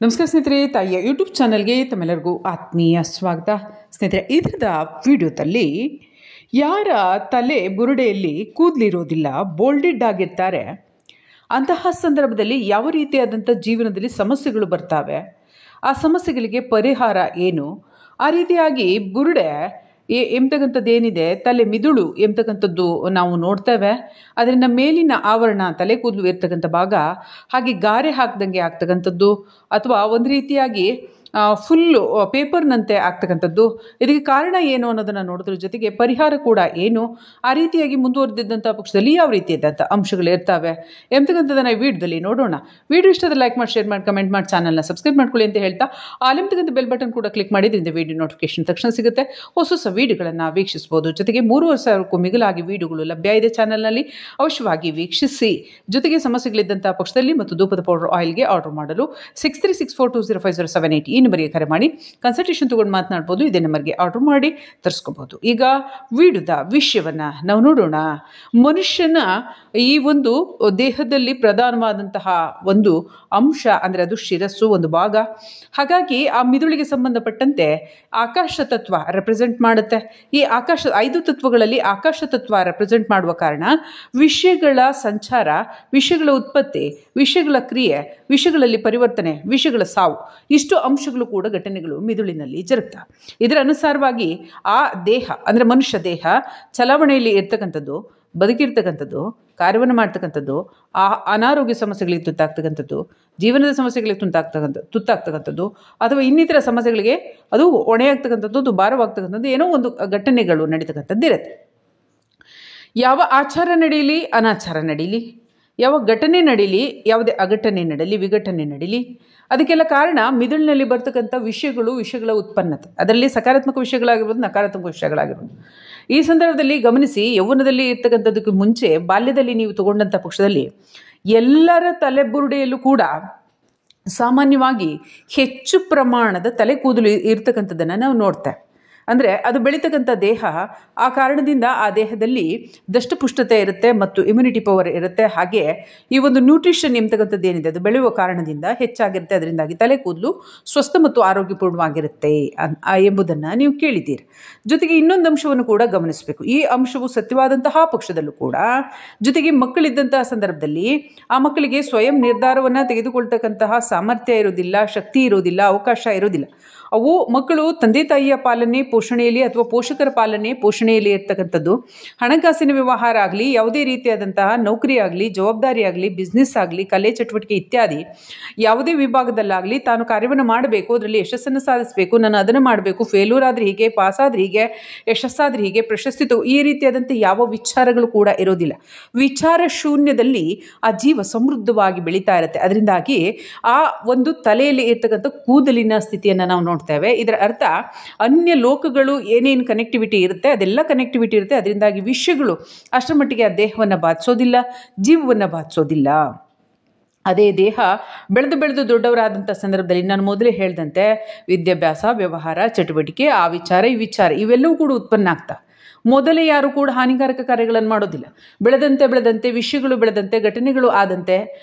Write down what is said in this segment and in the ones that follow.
ನಮಸ್ಕಾರ ಸ್ನೇಹಿತರೆ, ತಾಯಿಯ ಯೂಟ್ಯೂಬ್ ಚಾನಲ್ಗೆ ತಮ್ಮೆಲ್ಲರಿಗೂ ಆತ್ಮೀಯ ಸ್ವಾಗತ. ಸ್ನೇಹಿತರೆ, ಇದರ ವಿಡಿಯೋದಲ್ಲಿ ಯಾರ ತಲೆ ಬುರುಡೆಯಲ್ಲಿ ಕೂದಲಿರೋದಿಲ್ಲ, ಬೋಲ್ಡೆಡ್ ಆಗಿರ್ತಾರೆ, ಅಂತಹ ಸಂದರ್ಭದಲ್ಲಿ ಯಾವ ರೀತಿಯಾದಂಥ ಜೀವನದಲ್ಲಿ ಸಮಸ್ಯೆಗಳು ಬರ್ತವೆ, ಆ ಸಮಸ್ಯೆಗಳಿಗೆ ಪರಿಹಾರ ಏನು, ಆ ರೀತಿಯಾಗಿ ಬುರುಡೆ ಎಂಬತಕ್ಕಂಥದ್ದು ಏನಿದೆ, ತಲೆ ಮಿದುಳು ಎಂಬತಕ್ಕಂಥದ್ದು ನಾವು ನೋಡ್ತೇವೆ. ಅದರಿಂದ ಮೇಲಿನ ಆವರಣ, ತಲೆ ಕೂದಲು ಇರ್ತಕ್ಕಂಥ ಭಾಗ ಹಾಗೆ ಗಾರೆ ಹಾಕ್ದಂಗೆ ಆಗ್ತಕ್ಕಂಥದ್ದು, ಅಥವಾ ಒಂದು ರೀತಿಯಾಗಿ ಫುಲ್ಲು ಪೇಪರ್ನಂತೆ ಆಗ್ತಕ್ಕಂಥದ್ದು. ಇದಕ್ಕೆ ಕಾರಣ ಏನು ಅನ್ನೋದನ್ನು ನೋಡೋದ್ರ ಜೊತೆಗೆ ಪರಿಹಾರ ಕೂಡ ಏನು, ಆ ರೀತಿಯಾಗಿ ಮುಂದುವರೆದಿದ್ದಂಥ ಪಕ್ಷದಲ್ಲಿ ಯಾವ ರೀತಿಯಾದಂಥ ಅಂಶಗಳು ಇರ್ತವೆ ಎಂಬತಕ್ಕಂಥದ್ದನ್ನು ಈ ವಿಡಿಯೋದಲ್ಲಿ ನೋಡೋಣ. ವಿಡಿಯೋ ಇಷ್ಟದ ಲೈಕ್ ಮಾಡಿ, ಶೇರ್ ಮಾಡಿ, ಕಮೆಂಟ್ ಮಾಡಿ, ಚಾನಲ್ನ ಸಬ್ಸ್ಕ್ರೈಬ್ ಮಾಡ್ಕೊಳ್ಳಿ ಅಂತ ಹೇಳ್ತಾ ಅಲ್ಲಿಂತಕ್ಕಂಥ ಬೆಲ್ ಬಟನ್ ಕೂಡ ಕ್ಲಿಕ್ ಮಾಡಿದ್ರಿಂದ ವಿಡಿಯೋ ನೋಟಿಫಿಕೇಶನ್ ತಕ್ಷಣ ಸಿಗುತ್ತೆ. ಹೊಸ ವಿಡಿಯೋಗಳನ್ನು ವೀಕ್ಷಿಸ್ಬೋದು. ಜೊತೆಗೆ 3,500ಕ್ಕೂ ಮಿಗಿಲಾಗಿ ವಿಡಿಯೋಗಳು ಲಭ್ಯ ಇದೆ ಚಾನಲ್ನಲ್ಲಿ, ಅವಶ್ಯವಾಗಿ ವೀಕ್ಷಿಸಿ. ಜೊತೆಗೆ ಸಮಸ್ಯೆಗಳಿದ್ದಂಥ ಪಕ್ಷದಲ್ಲಿ ಮತ್ತು ಧೂಪದ ಪೌಡರ್ ಆಯಿಲ್ಗೆ ಆರ್ಡರ್ ಮಾಡಲು 6364205078 ಈ ನಂಬರ್ಗೆ ಕರೆ ಮಾಡಿ ಕನ್ಸಲ್ಟೇಷನ್ ತೊಗೊಂಡು ಮಾತನಾಡ್ಬೋದು. ಇದೇ ನಂಬರ್ಗೆ ಆರ್ಡರ್ ಮಾಡಿ ತರಿಸ್ಕೋಬೋದು. ಈಗ ವಿಡಿಯೋದ ವಿಷಯವನ್ನು ನಾವು ನೋಡೋಣ. ಮನುಷ್ಯನ ಈ ಒಂದು ದೇಹದಲ್ಲಿ ಪ್ರಧಾನವಾದಂತಹ ಒಂದು ಅಂಶ ಅಂದರೆ ಅದು ಶಿರಸ್ಸು, ಒಂದು ಭಾಗ. ಹಾಗಾಗಿ ಆ ಮಿದುಳಿಗೆ ಸಂಬಂಧಪಟ್ಟಂತೆ ಆಕಾಶ ತತ್ವ ರೆಪ್ರೆಸೆಂಟ್ ಮಾಡುತ್ತೆ. ಈ 5 ತತ್ವಗಳಲ್ಲಿ ಆಕಾಶ ತತ್ವ ರೆಪ್ರೆಸೆಂಟ್ ಮಾಡುವ ಕಾರಣ ವಿಷಯಗಳ ಸಂಚಾರ, ವಿಷಯಗಳ ಉತ್ಪತ್ತಿ, ವಿಷಯಗಳ ಕ್ರಿಯೆ, ವಿಷಯಗಳಲ್ಲಿ ಪರಿವರ್ತನೆ, ವಿಷಯಗಳ ಸಾವು, ಇಷ್ಟು ಅಂಶಗಳು ಕೂಡ ಘಟನೆಗಳು ಮಿದುಳಿನಲ್ಲಿ ಜರುಗ್ತವೆ. ಇದರ ಅನುಸಾರವಾಗಿ ಆ ದೇಹ ಅಂದರೆ ಮನುಷ್ಯ ದೇಹ ಚಲಾವಣೆಯಲ್ಲಿ ಇರ್ತಕ್ಕಂಥದ್ದು, ಬದುಕಿರ್ತಕ್ಕಂಥದ್ದು, ಕಾರ್ಯವನ್ನು ಮಾಡ್ತಕ್ಕಂಥದ್ದು, ಆ ಅನಾರೋಗ್ಯ ಸಮಸ್ಯೆಗಳಿಗೆ ತುತ್ತಾಗ್ತಕ್ಕಂಥದ್ದು, ಜೀವನದ ಸಮಸ್ಯೆಗಳಿಗೆ ತುತ್ತಾಗ್ತಕ್ಕಂಥದ್ದು, ಅಥವಾ ಇನ್ನಿತರ ಸಮಸ್ಯೆಗಳಿಗೆ ಅದು ಹೊಣೆಯಾಗ್ತಕ್ಕಂಥದ್ದು, ಅದು ಭಾರವಾಗ್ತಕ್ಕಂಥದ್ದು, ಏನೋ ಒಂದು ಘಟನೆಗಳು ನಡೀತಕ್ಕಂಥದ್ದು ಇರುತ್ತೆ. ಯಾವ ಆಚಾರ ನಡೀಲಿ, ಅನಾಚಾರ ನಡೀಲಿ, ಯಾವ ಘಟನೆ ನಡೀಲಿ, ಯಾವುದೇ ಅಘಟನೆ ನಡೀಲಿ, ವಿಘಟನೆ ನಡೀಲಿ, ಅದಕ್ಕೆಲ್ಲ ಕಾರಣ ಮಿದುಳಿನಲ್ಲಿ ಬರ್ತಕ್ಕಂಥ ವಿಷಯಗಳ ಉತ್ಪನ್ನತೆ. ಅದರಲ್ಲಿ ಸಕಾರಾತ್ಮಕ ವಿಷಯಗಳಾಗಿರ್ಬೋದು, ನಕಾರಾತ್ಮಕ ವಿಷಯಗಳಾಗಿರ್ಬೋದು. ಈ ಸಂದರ್ಭದಲ್ಲಿ ಗಮನಿಸಿ, ಯೌವನದಲ್ಲಿ ಇರ್ತಕ್ಕಂಥದ್ದಕ್ಕೆ ಮುಂಚೆ ಬಾಲ್ಯದಲ್ಲಿ ನೀವು ತಗೊಂಡಂಥ ಪಕ್ಷದಲ್ಲಿ ಎಲ್ಲರ ತಲೆಬುರುಡೆಯಲ್ಲೂ ಕೂಡ ಸಾಮಾನ್ಯವಾಗಿ ಹೆಚ್ಚು ಪ್ರಮಾಣದ ತಲೆ ಕೂದಲು ಇರ್ತಕ್ಕಂಥದ್ದನ್ನು ನಾವು ನೋಡ್ತೇವೆ. ಅಂದರೆ ಅದು ಬೆಳೀತಕ್ಕಂಥ ದೇಹ, ಆ ಕಾರಣದಿಂದ ಆ ದೇಹದಲ್ಲಿ ದಷ್ಟಪುಷ್ಟತೆ ಇರುತ್ತೆ ಮತ್ತು ಇಮ್ಯುನಿಟಿ ಪವರ್ ಇರುತ್ತೆ. ಹಾಗೆ ಈ ಒಂದು ನ್ಯೂಟ್ರಿಷನ್ ಎಂಬತಕ್ಕಂಥದ್ದು ಏನಿದೆ ಅದು ಬೆಳೆಯುವ ಕಾರಣದಿಂದ ಹೆಚ್ಚಾಗಿರುತ್ತೆ. ಅದರಿಂದಾಗಿ ತಲೆ ಕೂದಲು ಸ್ವಸ್ಥ ಮತ್ತು ಆರೋಗ್ಯಪೂರ್ಣವಾಗಿರುತ್ತೆ ಎಂಬುದನ್ನು ನೀವು ಕೇಳಿದ್ದೀರಿ. ಜೊತೆಗೆ ಇನ್ನೊಂದು ಅಂಶವನ್ನು ಕೂಡ ಗಮನಿಸಬೇಕು. ಈ ಅಂಶವು ಸತ್ಯವಾದಂತಹ ಪಕ್ಷದಲ್ಲೂ ಕೂಡ, ಜೊತೆಗೆ ಮಕ್ಕಳಿದ್ದಂತಹ ಸಂದರ್ಭದಲ್ಲಿ ಆ ಮಕ್ಕಳಿಗೆ ಸ್ವಯಂ ನಿರ್ಧಾರವನ್ನು ತೆಗೆದುಕೊಳ್ತಕ್ಕಂತಹ ಸಾಮರ್ಥ್ಯ ಇರೋದಿಲ್ಲ, ಶಕ್ತಿ ಇರೋದಿಲ್ಲ, ಅವಕಾಶ ಇರೋದಿಲ್ಲ. ಅವು ಮಕ್ಕಳು ತಂದೆ ತಾಯಿಯ ಪಾಲನೆ ಪೋಷಣೆಯಲ್ಲಿ ಅಥವಾ ಪೋಷಕರ ಪಾಲನೆ ಪೋಷಣೆಯಲ್ಲಿ ಇರ್ತಕ್ಕಂಥದ್ದು, ಹಣಕಾಸಿನ ವ್ಯವಹಾರ ಆಗಲಿ, ಯಾವುದೇ ರೀತಿಯಾದಂತಹ ನೌಕರಿ ಆಗಲಿ, ಜವಾಬ್ದಾರಿ ಆಗಲಿ, ಬಿಸ್ನೆಸ್ ಆಗಲಿ, ಕಲೆ ಚಟುವಟಿಕೆ ಇತ್ಯಾದಿ ಯಾವುದೇ ವಿಭಾಗದಲ್ಲಾಗಲಿ ತಾನು ಕಾರ್ಯವನ್ನು ಮಾಡಬೇಕು, ಅದರಲ್ಲಿ ಯಶಸ್ಸನ್ನು ಸಾಧಿಸಬೇಕು, ನಾನು ಅದನ್ನು ಮಾಡಬೇಕು, ಫೇಲ್ಯೂರ್ ಆದರೆ ಹೀಗೆ, ಪಾಸ್ ಆದರೆ ಹೀಗೆ, ಯಶಸ್ಸಾದರೆ ಹೀಗೆ, ಪ್ರಶಸ್ತಿ ಈ ರೀತಿಯಾದಂಥ ಯಾವ ವಿಚಾರಗಳು ಕೂಡ ಇರೋದಿಲ್ಲ. ವಿಚಾರ ಶೂನ್ಯದಲ್ಲಿ ಆ ಜೀವ ಸಮೃದ್ಧವಾಗಿ ಬೆಳೀತಾ ಇರುತ್ತೆ. ಅದರಿಂದಾಗಿ ಆ ಒಂದು ತಲೆಯಲ್ಲಿ ಇರ್ತಕ್ಕಂಥ ಕೂದಲಿನ ಸ್ಥಿತಿಯನ್ನು ನಾವು ನೋಡ್ತೇವೆ. ಇದರ ಅರ್ಥ ಅನ್ಯ ಲೋಕಗಳು ಏನೇನು ಕನೆಕ್ಟಿವಿಟಿ ಇರುತ್ತೆ ಅದೆಲ್ಲ ಕನೆಕ್ಟಿವಿಟಿ ಇರುತ್ತೆ. ಅದರಿಂದಾಗಿ ವಿಷಯಗಳು ಅಷ್ಟರ ಮಟ್ಟಿಗೆ ಆ ದೇಹವನ್ನು ಬಾಧಿಸೋದಿಲ್ಲ, ಜೀವವನ್ನು ಬಾಧಿಸೋದಿಲ್ಲ. ಅದೇ ದೇಹ ಬೆಳೆದು ದೊಡ್ಡವರಾದಂಥ ಸಂದರ್ಭದಲ್ಲಿ ನಾನು ಮೊದಲೇ ಹೇಳಿದಂತೆ ವಿದ್ಯಾಭ್ಯಾಸ, ವ್ಯವಹಾರ, ಚಟುವಟಿಕೆ, ಆ ವಿಚಾರ, ಈ ವಿಚಾರ ಇವೆಲ್ಲವೂ ಕೂಡ ಉತ್ಪನ್ನ ಆಗ್ತವೆ. ಮೊದಲೇ ಯಾರು ಕೂಡ ಹಾನಿಕಾರಕ ಕಾರ್ಯಗಳನ್ನು ಮಾಡೋದಿಲ್ಲ. ಬೆಳೆದಂತೆ ವಿಷಯಗಳು ಬೆಳೆದಂತೆ, ಘಟನೆಗಳು ಆದಂತೆ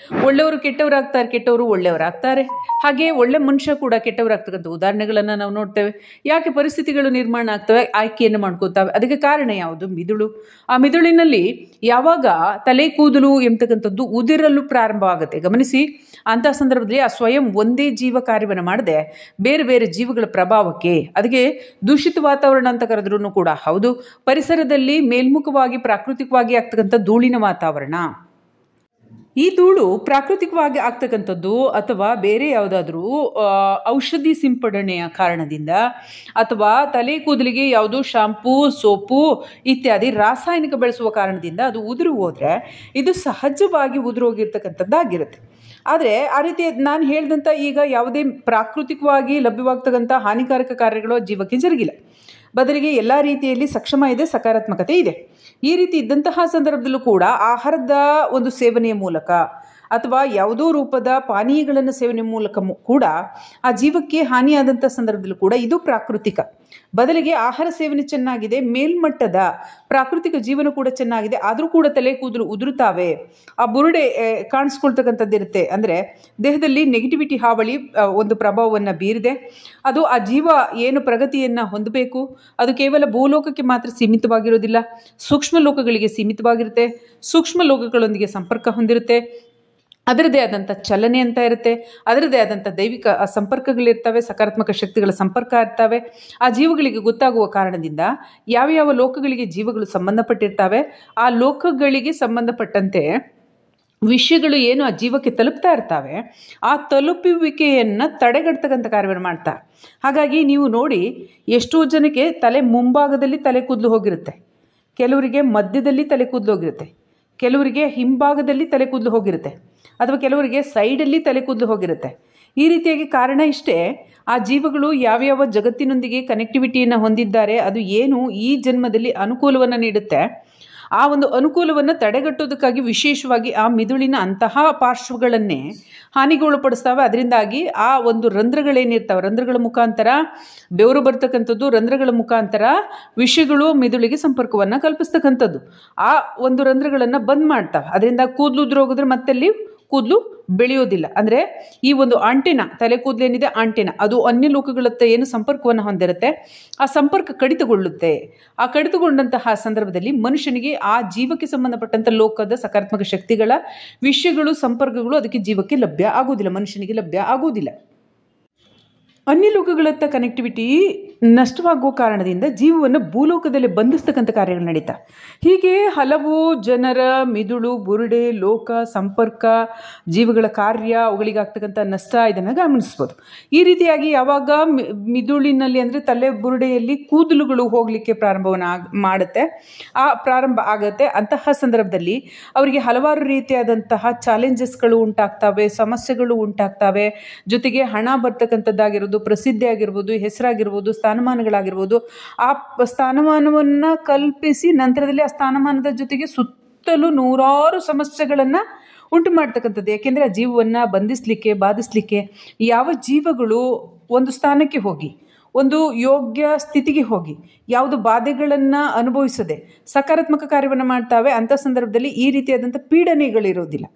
ಒಳ್ಳೆಯವರು ಕೆಟ್ಟವರಾಗ್ತಾರೆ, ಕೆಟ್ಟವರು ಒಳ್ಳೆಯವರಾಗ್ತಾರೆ. ಹಾಗೆ ಒಳ್ಳೆ ಮನುಷ್ಯ ಕೂಡ ಕೆಟ್ಟವರಾಗ್ತಕ್ಕಂಥ ಉದಾಹರಣೆಗಳನ್ನು ನಾವು ನೋಡ್ತೇವೆ. ಯಾಕೆ ಪರಿಸ್ಥಿತಿಗಳು ನಿರ್ಮಾಣ ಆಗ್ತವೆ, ಆಯ್ಕೆಯನ್ನು ಮಾಡ್ಕೋತಾವೆ. ಅದಕ್ಕೆ ಕಾರಣ ಯಾವುದು? ಮಿದುಳು. ಆ ಮಿದುಳಿನಲ್ಲಿ ಯಾವಾಗ ತಲೆ ಕೂದಲು ಎಂಬತಕ್ಕಂಥದ್ದು ಉದಿರಲು ಪ್ರಾರಂಭ ಆಗುತ್ತೆ, ಗಮನಿಸಿ, ಅಂತಹ ಸಂದರ್ಭದಲ್ಲಿ ಆ ಸ್ವಯಂ ಒಂದೇ ಜೀವ ಕಾರ್ಯವನ್ನು ಮಾಡದೆ ಬೇರೆ ಬೇರೆ ಜೀವಗಳ ಪ್ರಭಾವಕ್ಕೆ, ಅದಕ್ಕೆ ದೂಷಿತ ವಾತಾವರಣ ಅಂತ ಕರೆದ್ರೂ ಕೂಡ ಹೌದು. ಪರಿಸರದಲ್ಲಿ ಮೇಲ್ಮುಖವಾಗಿ ಪ್ರಾಕೃತಿಕವಾಗಿ ಆಗ್ತಕ್ಕಂಥ ಧೂಳಿನ ವಾತಾವರಣ, ಈ ಧೂಳು ಪ್ರಾಕೃತಿಕವಾಗಿ ಆಗ್ತಕ್ಕಂಥದ್ದು ಅಥವಾ ಬೇರೆ ಯಾವುದಾದ್ರೂ ಔಷಧಿ ಸಿಂಪಡಣೆಯ ಕಾರಣದಿಂದ ಅಥವಾ ತಲೆ ಕೂದಲಿಗೆ ಯಾವುದೋ ಶಾಂಪೂ, ಸೋಪು ಇತ್ಯಾದಿ ರಾಸಾಯನಿಕ ಬಳಸುವ ಕಾರಣದಿಂದ ಅದು ಉದುರು ಹೋದರೆ ಇದು ಸಹಜವಾಗಿ ಉದುರೋಗಿರ್ತಕ್ಕಂಥದ್ದಾಗಿರುತ್ತೆ. ಆದರೆ ಆ ರೀತಿ ನಾನು ಹೇಳಿದಂಥ ಈಗ ಯಾವುದೇ ಪ್ರಾಕೃತಿಕವಾಗಿ ಲಭ್ಯವಾಗ್ತಕ್ಕಂಥ ಹಾನಿಕಾರಕ ಕಾರ್ಯಗಳು ಜೀವಕ್ಕೆ ಜರುಗಿಲ್ಲ. ಬದಲಿಗೆ ಎಲ್ಲ ರೀತಿಯಲ್ಲಿ ಸಕ್ಷಮ ಇದೆ, ಸಕಾರಾತ್ಮಕತೆ ಇದೆ. ಈ ರೀತಿ ಇದ್ದಂತಹ ಸಂದರ್ಭದಲ್ಲೂ ಕೂಡ ಆಹಾರದ ಒಂದು ಸೇವನೆಯ ಮೂಲಕ ಅಥವಾ ಯಾವುದೋ ರೂಪದ ಪಾನೀಯಗಳನ್ನು ಸೇವನೆ ಮೂಲಕ ಕೂಡ ಆ ಜೀವಕ್ಕೆ ಹಾನಿಯಾದಂಥ ಸಂದರ್ಭದಲ್ಲೂ ಕೂಡ ಇದು ಪ್ರಾಕೃತಿಕ. ಬದಲಿಗೆ ಆಹಾರ ಸೇವನೆ ಚೆನ್ನಾಗಿದೆ, ಮೇಲ್ಮಟ್ಟದ ಪ್ರಾಕೃತಿಕ ಜೀವನ ಕೂಡ ಚೆನ್ನಾಗಿದೆ, ಆದರೂ ಕೂಡ ತಲೆ ಕೂದಲು ಉದುರುತ್ತಾವೆ, ಆ ಬುರುಡೆ ಕಾಣಿಸ್ಕೊಳ್ತಕ್ಕಂಥದ್ದಿರುತ್ತೆ. ಅಂದರೆ ದೇಹದಲ್ಲಿ ನೆಗೆಟಿವಿಟಿ ಹಾವಳಿ ಒಂದು ಪ್ರಭಾವವನ್ನು ಬೀರಿದೆ. ಅದು ಆ ಜೀವ ಏನು ಪ್ರಗತಿಯನ್ನು ಹೊಂದಬೇಕು ಅದು ಕೇವಲ ಭೂಲೋಕಕ್ಕೆ ಮಾತ್ರ ಸೀಮಿತವಾಗಿರೋದಿಲ್ಲ, ಸೂಕ್ಷ್ಮ ಲೋಕಗಳಿಗೆ ಸೀಮಿತವಾಗಿರುತ್ತೆ. ಸೂಕ್ಷ್ಮ ಲೋಕಗಳೊಂದಿಗೆ ಸಂಪರ್ಕ ಹೊಂದಿರುತ್ತೆ, ಅದರದೇ ಆದಂಥ ಚಲನೆ ಅಂತ ಇರುತ್ತೆ, ಅದರದೇ ಆದಂಥ ದೈವಿಕ ಸಂಪರ್ಕಗಳಿರ್ತವೆ, ಸಕಾರಾತ್ಮಕ ಶಕ್ತಿಗಳ ಸಂಪರ್ಕ ಇರ್ತವೆ. ಆ ಜೀವಗಳಿಗೆ ಗೊತ್ತಾಗುವ ಕಾರಣದಿಂದ ಯಾವ ಲೋಕಗಳಿಗೆ ಜೀವಗಳು ಸಂಬಂಧಪಟ್ಟಿರ್ತವೆ ಆ ಲೋಕಗಳಿಗೆ ಸಂಬಂಧಪಟ್ಟಂತೆ ವಿಷಯಗಳು ಏನು ಆ ಜೀವಕ್ಕೆ ತಲುಪ್ತಾ ಇರ್ತವೆ ಆ ತಲುಪುವಿಕೆಯನ್ನು ತಡೆಗಟ್ಟತಕ್ಕಂಥ ಕಾರ್ಯವನ್ನು ಮಾಡ್ತಾರೆ. ಹಾಗಾಗಿ ನೀವು ನೋಡಿ, ಎಷ್ಟೋ ಜನಕ್ಕೆ ತಲೆ ಮುಂಭಾಗದಲ್ಲಿ ತಲೆ ಕೂದಲು ಹೋಗಿರುತ್ತೆ, ಕೆಲವರಿಗೆ ಮಧ್ಯದಲ್ಲಿ ತಲೆ ಕೂದಲು ಹೋಗಿರುತ್ತೆ, ಕೆಲವರಿಗೆ ಹಿಂಭಾಗದಲ್ಲಿ ತಲೆ ಕೂದಲು ಹೋಗಿರುತ್ತೆ, ಅಥವಾ ಕೆಲವರಿಗೆ ಸೈಡಲ್ಲಿ ತಲೆ ಕೂದಲು ಹೋಗಿರುತ್ತೆ. ಈ ರೀತಿಯಾಗಿ ಕಾರಣ ಇಷ್ಟೇ, ಆ ಜೀವಗಳು ಯಾವ್ಯಾವ ಜಗತ್ತಿನೊಂದಿಗೆ ಕನೆಕ್ಟಿವಿಟಿಯನ್ನು ಹೊಂದಿದ್ದಾರೆ, ಅದು ಏನು ಈ ಜನ್ಮದಲ್ಲಿ ಅನುಕೂಲವನ್ನು ನೀಡುತ್ತೆ, ಆ ಒಂದು ಅನುಕೂಲವನ್ನು ತಡೆಗಟ್ಟೋದಕ್ಕಾಗಿ ವಿಶೇಷವಾಗಿ ಆ ಮಿದುಳಿನ ಅಂತಹ ಪಾರ್ಶ್ವಗಳನ್ನೇ ಹಾನಿಗೊಳಪಡಿಸ್ತವೆ. ಅದರಿಂದಾಗಿ ಆ ಒಂದು ರಂಧ್ರಗಳೇನಿರ್ತವೆ, ರಂಧ್ರಗಳ ಮುಖಾಂತರ ಬೆವರು ಬರ್ತಕ್ಕಂಥದ್ದು, ರಂಧ್ರಗಳ ಮುಖಾಂತರ ವಿಷಯಗಳು ಮಿದುಳಿಗೆ ಸಂಪರ್ಕವನ್ನು ಕಲ್ಪಿಸ್ತಕ್ಕಂಥದ್ದು. ಆ ಒಂದು ರಂಧ್ರಗಳನ್ನು ಬಂದ್ ಮಾಡ್ತವೆ. ಅದರಿಂದ ಕೂದಲು ಉದುರೋಗಿದ್ರೆ ಮತ್ತಲ್ಲಿ ಕೂದಲು ಬೆಳೆಯೋದಿಲ್ಲ. ಅಂದರೆ ಈ ಒಂದು ಆಂಟೆನಾ, ತಲೆ ಕೂದಲೇನಿದೆ ಆಂಟೆನಾ, ಅದು ಅನ್ಯ ಲೋಕಗಳತ್ತ ಏನು ಸಂಪರ್ಕವನ್ನು ಹೊಂದಿರುತ್ತೆ ಆ ಸಂಪರ್ಕ ಕಡಿತಗೊಳ್ಳುತ್ತೆ. ಆ ಕಡಿತಗೊಂಡಂತಹ ಸಂದರ್ಭದಲ್ಲಿ ಮನುಷ್ಯನಿಗೆ ಆ ಜೀವಕ್ಕೆ ಸಂಬಂಧಪಟ್ಟಂಥ ಲೋಕದ ಸಕಾರಾತ್ಮಕ ಶಕ್ತಿಗಳ ವಿಷಯಗಳು, ಸಂಪರ್ಕಗಳು ಅದಕ್ಕೆ ಜೀವಕ್ಕೆ ಲಭ್ಯ ಆಗೋದಿಲ್ಲ, ಮನುಷ್ಯನಿಗೆ ಲಭ್ಯ ಆಗೋದಿಲ್ಲ. ಅನ್ಯ ಲೋಕಗಳತ್ತ ಕನೆಕ್ಟಿವಿಟಿ ನಷ್ಟವಾಗುವ ಕಾರಣದಿಂದ ಜೀವವನ್ನು ಭೂಲೋಕದಲ್ಲಿ ಬಂಧಿಸ್ತಕ್ಕಂಥ ಕಾರ್ಯಗಳು ನಡೀತಾ. ಹೀಗೆ ಹಲವು ಜನರ ಮಿದುಳು, ಬುರುಡೆ, ಲೋಕ, ಸಂಪರ್ಕ, ಜೀವಗಳ ಕಾರ್ಯ, ಅವುಗಳಿಗಾಗ್ತಕ್ಕಂಥ ನಷ್ಟ ಇದನ್ನು ಗಮನಿಸ್ಬೋದು. ಈ ರೀತಿಯಾಗಿ ಯಾವಾಗ ಮಿದುಳಿನಲ್ಲಿ ಅಂದರೆ ತಲೆ ಬುರುಡೆಯಲ್ಲಿ ಕೂದಲುಗಳು ಹೋಗಲಿಕ್ಕೆ ಪ್ರಾರಂಭವನ್ನು ಮಾಡುತ್ತೆ, ಪ್ರಾರಂಭ ಆಗುತ್ತೆ, ಅಂತಹ ಸಂದರ್ಭದಲ್ಲಿ ಅವರಿಗೆ ಹಲವಾರು ರೀತಿಯಾದಂತಹ ಚಾಲೆಂಜಸ್ಗಳು ಉಂಟಾಗ್ತವೆ, ಸಮಸ್ಯೆಗಳು ಉಂಟಾಗ್ತವೆ. ಜೊತೆಗೆ ಹಣ ಬರ್ತಕ್ಕಂಥದ್ದಾಗಿರೋದು, ಪ್ರಸಿದ್ಧಿ ಆಗಿರ್ಬೋದು, ಹೆಸರಾಗಿರ್ಬೋದು, ಸ್ಥಾನಮಾನಗಳಾಗಿರ್ಬೋದು, ಆ ಸ್ಥಾನಮಾನವನ್ನು ಕಲ್ಪಿಸಿ ನಂತರದಲ್ಲಿ ಆ ಸ್ಥಾನಮಾನದ ಜೊತೆಗೆ ಸುತ್ತಲೂ ನೂರಾರು ಸಮಸ್ಯೆಗಳನ್ನು ಉಂಟು ಮಾಡ್ತಕ್ಕಂಥದ್ದು. ಯಾಕೆಂದರೆ ಆ ಜೀವವನ್ನು ಬಂಧಿಸಲಿಕ್ಕೆ, ಬಾಧಿಸಲಿಕ್ಕೆ ಯಾವ ಜೀವಗಳು ಒಂದು ಸ್ಥಾನಕ್ಕೆ ಹೋಗಿ, ಒಂದು ಯೋಗ್ಯ ಸ್ಥಿತಿಗೆ ಹೋಗಿ, ಯಾವುದು ಬಾಧೆಗಳನ್ನು ಅನುಭವಿಸದೆ ಸಕಾರಾತ್ಮಕ ಕಾರ್ಯವನ್ನು ಮಾಡ್ತಾವೆ, ಅಂಥ ಸಂದರ್ಭದಲ್ಲಿ ಈ ರೀತಿಯಾದಂಥ ಪೀಡನೆಗಳಿರೋದಿಲ್ಲ.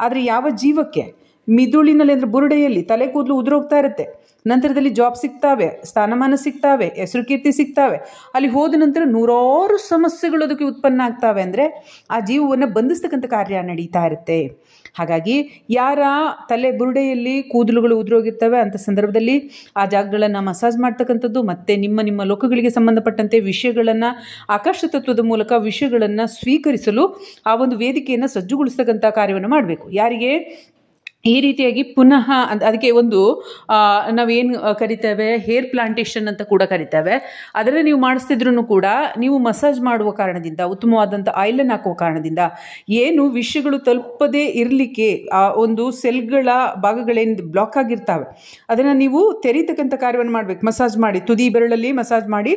ಆದರೆ ಯಾವ ಜೀವಕ್ಕೆ ಮಿದುಳಿನಲ್ಲಿ ಅಂದರೆ ಬುರುಡೆಯಲ್ಲಿ ತಲೆ ಕೂದಲು ಉದುರೋಗ್ತಾ ಇರುತ್ತೆ, ನಂತರದಲ್ಲಿ ಜಾಬ್ ಸಿಗ್ತಾವೆ, ಸ್ಥಾನಮಾನ ಸಿಗ್ತಾವೆ, ಹೆಸರು ಕೀರ್ತಿ ಸಿಗ್ತಾವೆ, ಅಲ್ಲಿ ಹೋದ ನಂತರ ನೂರಾರು ಸಮಸ್ಯೆಗಳು ಅದಕ್ಕೆ ಉತ್ಪನ್ನ ಆಗ್ತಾವೆ. ಅಂದರೆ ಆ ಜೀವವನ್ನು ಬಂಧಿಸ್ತಕ್ಕಂಥ ಕಾರ್ಯ ನಡೀತಾ ಇರುತ್ತೆ. ಹಾಗಾಗಿ ಯಾರ ತಲೆ ಬುರುಡೆಯಲ್ಲಿ ಕೂದಲುಗಳು ಉದುರೋಗಿರ್ತವೆ ಅಂಥ ಸಂದರ್ಭದಲ್ಲಿ ಆ ಜಾಗಗಳನ್ನು ಮಸಾಜ್ ಮಾಡ್ತಕ್ಕಂಥದ್ದು, ಮತ್ತು ನಿಮ್ಮ ಲೋಕಗಳಿಗೆ ಸಂಬಂಧಪಟ್ಟಂತೆ ವಿಷಯಗಳನ್ನು ಆಕಾಶ ತತ್ವದ ಮೂಲಕ ವಿಷಯಗಳನ್ನು ಸ್ವೀಕರಿಸಲು ಆ ಒಂದು ವೇದಿಕೆಯನ್ನು ಸಜ್ಜುಗೊಳಿಸ್ತಕ್ಕಂಥ ಕಾರ್ಯವನ್ನು ಮಾಡಬೇಕು. ಯಾರಿಗೆ ಈ ರೀತಿಯಾಗಿ ಪುನಃ ಅದಕ್ಕೆ ಒಂದು ನಾವೇನು ಕರಿತೇವೆ ಹೇರ್ ಪ್ಲಾಂಟೇಷನ್ ಅಂತ ಕೂಡ ಕರಿತೇವೆ. ಅದನ್ನು ನೀವು ಮಾಡಿಸ್ತಿದ್ರೂ ಕೂಡ ನೀವು ಮಸಾಜ್ ಮಾಡುವ ಕಾರಣದಿಂದ, ಉತ್ತಮವಾದಂಥ ಆಯಿಲನ್ನು ಹಾಕುವ ಕಾರಣದಿಂದ ಏನು ವಿಷಯಗಳು ತಲುಪದೇ ಇರಲಿಕ್ಕೆ ಆ ಒಂದು ಸೆಲ್ಗಳ ಭಾಗಗಳೇನು ಬ್ಲಾಕ್ ಆಗಿರ್ತವೆ ಅದನ್ನು ನೀವು ತೆರೀತಕ್ಕಂಥ ಕಾರ್ಯವನ್ನು ಮಾಡಬೇಕು. ಮಸಾಜ್ ಮಾಡಿ, ತುದಿ ಬೆರಳಲ್ಲಿ ಮಸಾಜ್ ಮಾಡಿ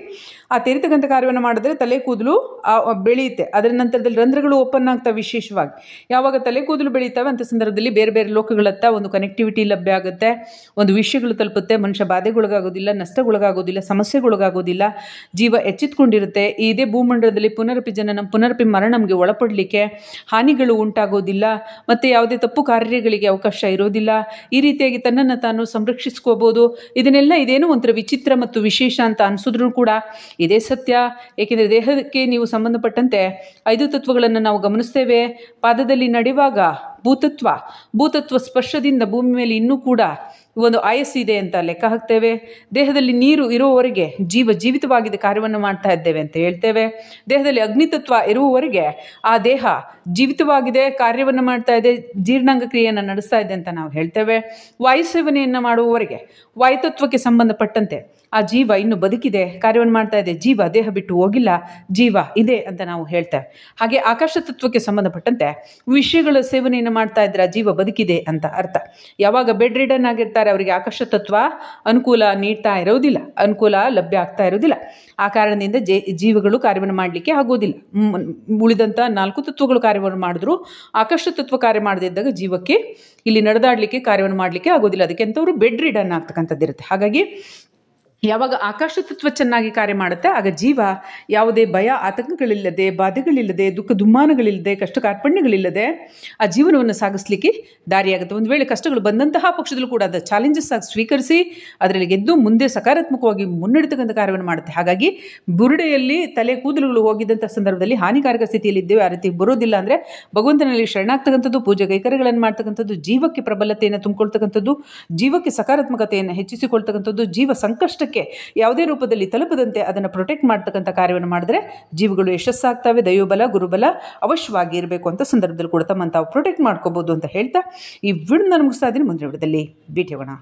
ಆ ತೆರೀತಕ್ಕಂಥ ಕಾರ್ಯವನ್ನು ಮಾಡಿದ್ರೆ ತಲೆ ಕೂದಲು ಬೆಳೆಯುತ್ತೆ. ಅದರ ನಂತರದಲ್ಲಿ ರಂಧ್ರಗಳು ಓಪನ್ ಆಗ್ತವೆ. ವಿಶೇಷವಾಗಿ ಯಾವಾಗ ತಲೆ ಕೂದಲು ಬೆಳೀತವೆ ಅಂಥ ಸಂದರ್ಭದಲ್ಲಿ ಬೇರೆ ಬೇರೆ ಲೋಕಗಳತ್ತ ಒಂದು ಕನೆಕ್ಟಿವಿಟಿ ಲಭ್ಯ ಆಗುತ್ತೆ, ಒಂದು ವಿಷಯಗಳು ತಲುಪುತ್ತೆ. ಮನುಷ್ಯ ಬಾಧೆಗೊಳಗಾಗೋದಿಲ್ಲ, ನಷ್ಟಗೊಳಗಾಗೋದಿಲ್ಲ, ಸಮಸ್ಯೆಗೊಳಗಾಗೋದಿಲ್ಲ, ಜೀವ ಎಚ್ಚೆತ್ಕೊಂಡಿರುತ್ತೆ. ಇದೇ ಭೂಮಂಡಲದಲ್ಲಿ ಪುನರಪಿ ಜನನ ಪುನರಪಿ ಮರಣಂಗೆ ಒಳಪಡಲಿಕ್ಕೆ ಹಾನಿಗಳು ಉಂಟಾಗೋದಿಲ್ಲ, ಮತ್ತು ಯಾವುದೇ ತಪ್ಪು ಕಾರ್ಯಗಳಿಗೆ ಅವಕಾಶ ಇರೋದಿಲ್ಲ. ಈ ರೀತಿಯಾಗಿ ತನ್ನನ್ನು ತಾನು ಸಂರಕ್ಷಿಸ್ಕೋಬೋದು. ಇದೇನೋ ಒಂಥರ ವಿಚಿತ್ರ ಮತ್ತು ವಿಶೇಷ ಅಂತ ಅನಿಸಿದ್ರು ಕೂಡ ಇದೇ ಸತ್ಯ. ಏಕೆಂದರೆ ದೇಹಕ್ಕೆ ನೀವು ಸಂಬಂಧಪಟ್ಟಂತೆ 5 ತತ್ವಗಳನ್ನು ನಾವು ಗಮನಿಸ್ತೇವೆ. ಪಾದದಲ್ಲಿ ನಡೆಯುವಾಗ ಭೂತತ್ವ ಸ್ಪರ್ಶದಿಂದ ಭೂಮಿ ಮೇಲೆ ಇನ್ನೂ ಕೂಡ ಒಂದು ಆಯಸ್ಸಿದೆ ಅಂತ ಲೆಕ್ಕ ಹಾಕ್ತೇವೆ. ದೇಹದಲ್ಲಿ ನೀರು ಇರುವವರೆಗೆ ಜೀವಿತವಾಗಿದೆ, ಕಾರ್ಯವನ್ನು ಮಾಡ್ತಾ ಇದ್ದೇವೆ ಅಂತ ಹೇಳ್ತೇವೆ. ದೇಹದಲ್ಲಿ ಅಗ್ನಿತತ್ವ ಇರುವವರೆಗೆ ಆ ದೇಹ ಜೀವಿತವಾಗಿದೆ, ಕಾರ್ಯವನ್ನು ಮಾಡ್ತಾ ಇದೆ, ಜೀರ್ಣಾಂಗ ಕ್ರಿಯೆಯನ್ನು ನಡೆಸ್ತಾ ಇದೆ ಅಂತ ನಾವು ಹೇಳ್ತೇವೆ. ವಾಯು ಸೇವನೆಯನ್ನು ಮಾಡುವವರೆಗೆ ವಾಯುತತ್ವಕ್ಕೆ ಸಂಬಂಧಪಟ್ಟಂತೆ ಆ ಜೀವ ಇನ್ನು ಬದುಕಿದೆ, ಕಾರ್ಯವನ್ನು ಮಾಡ್ತಾ ಇದೆ, ಜೀವ ದೇಹ ಬಿಟ್ಟು ಹೋಗಿಲ್ಲ, ಜೀವ ಇದೆ ಅಂತ ನಾವು ಹೇಳ್ತೇವೆ. ಹಾಗೆ ಆಕಾಶ ತತ್ವಕ್ಕೆ ಸಂಬಂಧಪಟ್ಟಂತೆ ವಿಷಯಗಳ ಸೇವನೆಯನ್ನು ಮಾಡ್ತಾ ಇದ್ರೆ ಆ ಜೀವ ಬದುಕಿದೆ ಅಂತ ಅರ್ಥ. ಯಾವಾಗ ಬೆಡ್ ರಿಡನ್ ಆಗಿರ್ತಾರೆ, ಪ್ರಕಾರ ಅವರಿಗೆ ಆಕಾಶ ತತ್ವ ಅನುಕೂಲ ನೀಡ್ತಾ ಇರೋದಿಲ್ಲ, ಅನುಕೂಲ ಲಭ್ಯ ಆಗ್ತಾ ಇರೋದಿಲ್ಲ. ಆ ಕಾರಣದಿಂದ ಜೀವಗಳು ಕಾರ್ಯವನ್ನು ಮಾಡಲಿಕ್ಕೆ ಆಗೋದಿಲ್ಲ. ಉಳಿದಂಥ 4 ತತ್ವಗಳು ಕಾರ್ಯವನ್ನು ಮಾಡಿದ್ರು ಆಕಾಶ ತತ್ವ ಕಾರ್ಯ ಮಾಡದಿದ್ದಾಗ ಜೀವಕ್ಕೆ ಇಲ್ಲಿ ನಡೆದಾಡಲಿಕ್ಕೆ ಕಾರ್ಯವನ್ನು ಮಾಡಲಿಕ್ಕೆ ಆಗೋದಿಲ್ಲ. ಅದಕ್ಕೆ ಅಂತವರು ಬೆಡ್ ರಿಡನ್ ಆಗ್ತಕ್ಕಂಥದ್ದಿರುತ್ತೆ. ಹಾಗಾಗಿ ಯಾವಾಗ ಆಕಾಶ ತತ್ವ ಚೆನ್ನಾಗಿ ಕಾರ್ಯ ಮಾಡುತ್ತೆ ಆಗ ಜೀವ ಯಾವುದೇ ಭಯ ಆತಂಕಗಳಿಲ್ಲದೆ, ಬಾಧೆಗಳಿಲ್ಲದೆ, ದುಃಖ ದುಮ್ಮಾನಗಳಿಲ್ಲದೆ, ಕಷ್ಟ ಕಾರ್ಪಣ್ಯಗಳಿಲ್ಲದೆ ಆ ಜೀವನವನ್ನು ಸಾಗಿಸಲಿಕ್ಕೆ ದಾರಿಯಾಗುತ್ತೆ. ಒಂದು ವೇಳೆ ಕಷ್ಟಗಳು ಬಂದಂತಹ ಪಕ್ಷದಲ್ಲೂ ಕೂಡ ಅದು ಚಾಲೆಂಜಸ್ ಆಗಿ ಸ್ವೀಕರಿಸಿ ಅದರಲ್ಲಿ ಗೆದ್ದು ಮುಂದೆ ಸಕಾರಾತ್ಮಕವಾಗಿ ಮುನ್ನಡೆತಕ್ಕಂಥ ಕಾರ್ಯವನ್ನು ಮಾಡುತ್ತೆ. ಹಾಗಾಗಿ ಬುರುಡೆಯಲ್ಲಿ ತಲೆ ಕೂದಲುಗಳು ಹೋಗಿದ್ದಂಥ ಸಂದರ್ಭದಲ್ಲಿ ಹಾನಿಕಾರಕ ಸ್ಥಿತಿಯಲ್ಲಿದ್ದೇವೆ, ಆ ರೀತಿ ಬರೋದಿಲ್ಲ ಅಂದರೆ ಭಗವಂತನಲ್ಲಿ ಶರಣಾಗ್ತಕ್ಕಂಥದ್ದು, ಪೂಜೆ ಕೈಕರ್ಯಗಳನ್ನು ಮಾಡ್ತಕ್ಕಂಥದ್ದು, ಜೀವಕ್ಕೆ ಪ್ರಬಲತೆಯನ್ನು ತುಂಬಿಕೊಳ್ತಕ್ಕಂಥದ್ದು, ಜೀವಕ್ಕೆ ಸಕಾರಾತ್ಮಕತೆಯನ್ನು ಹೆಚ್ಚಿಸಿಕೊಳ್ತಕ್ಕಂಥದ್ದು, ಜೀವ ಸಂಕಷ್ಟಕ್ಕೆ ಯಾವುದೇ ರೂಪದಲ್ಲಿ ತಲುಪದಂತೆ ಅದನ್ನು ಪ್ರೊಟೆಕ್ಟ್ ಮಾಡ್ತಕ್ಕಂಥ ಕಾರ್ಯವನ್ನು ಮಾಡಿದ್ರೆ ಜೀವಗಳು ಯಶಸ್ಸಾಗ್ತವೆ. ದೈವಬಲ ಗುರುಬಲ ಅವಶ್ಯವಾಗಿ ಇರಬೇಕು ಅಂತ ಸಂದರ್ಭದಲ್ಲಿ ಕೂಡ ತಮ್ಮನ್ನು ತಾವು ಪ್ರೊಟೆಕ್ಟ್ ಮಾಡ್ಕೋಬಹುದು ಅಂತ ಹೇಳ್ತಾ ಈ ವಿಡಿಯೋನ ಮುಗಿಸ್ತಾ ಇದ್ದೀನಿ. ಮುಂದಿನ ವಿಡಿಯೋದಲ್ಲಿ ಭೇಟಿ ಆಗೋಣ.